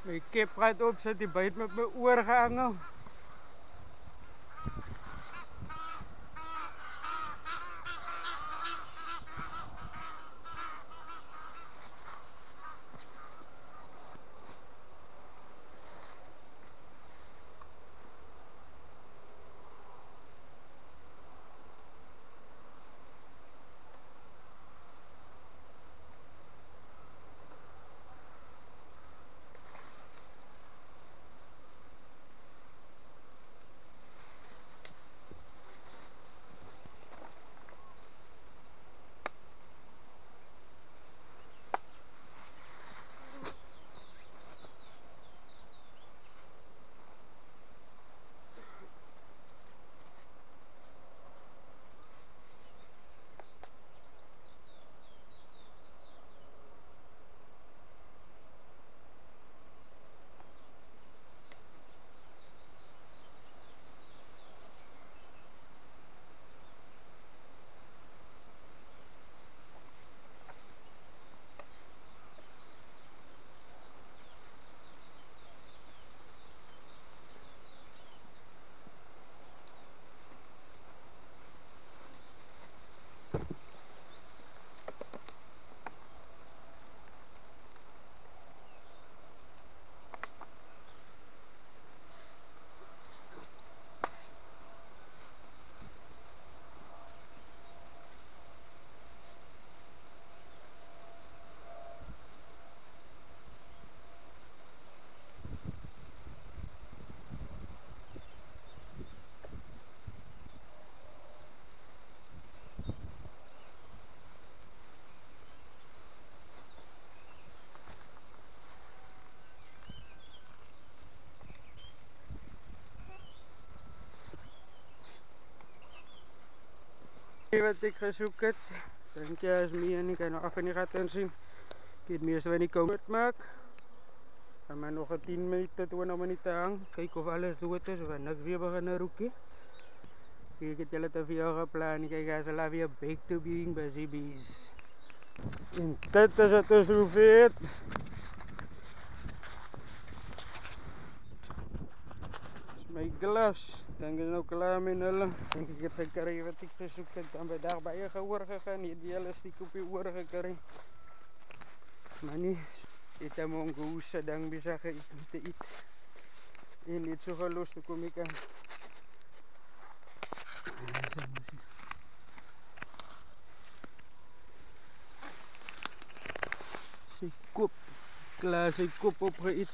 My kip gaat op, sit die byt met my oor gehangel. Wat ek gesoek het, dink jy is meer en ek kan nog af en die gat insien. Ek het meeste van die kom maak. Gaan maar nog 'n 10 minute, 20 minute hang. Kyk of alles dood is, of niks weer begin roekie. Ek het julle te veel geplan. Kyk, as hulle weer back to being busy bees. En dit is het is hoe vet. My gloves, dink is nou klaar met hulle. Dink ek het gekry wat ek gesoek het. Dan by dag baie gehoor gegaan. Het die hele stiek op die oor gekry. Maar nie, het 'n mongoose ding besig te eet. En net so gelos te kom ek aan. Sy kop, klaar sy kop opgeëet.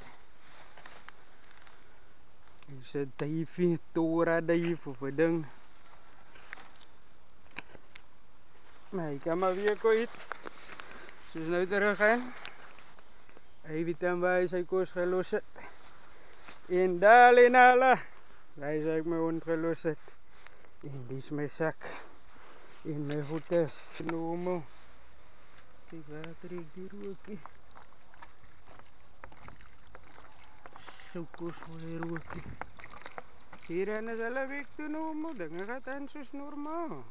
Is 'n duifie, tora duif of 'n ding. Maar hy kan maar weer kom eet. Soos nou terug gaan. Hy weet dan waar hy sy kos gelos het. En daar in alle. Daar sê ek my hond gelos het. En dis my sak. En my goedes. Nomo. Kijk waar trek die rookie. So kos voor die rookie. Hier en is hulle weg toe Nomo. Dinge gaat aan soos normaal.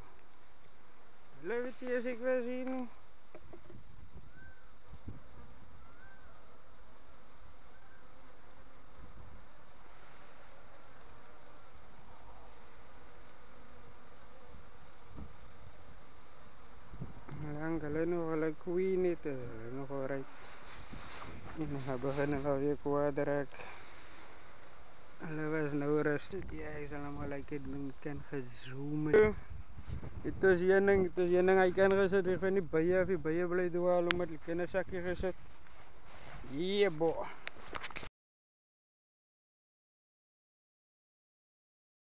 Hulle weet jy as ek was hier nie. Hulle nog hulle queen het, hulle nog alright. En hy begin nou weer kwaad raak. Hulle was nou rustig. Ja, hy sal hom like het kan gezoom het. Dit is een ding, hy kan gesit, ek van die bye of die bye bly doe al, omdat ek in 'n sakkie gesit. Yeah, boy.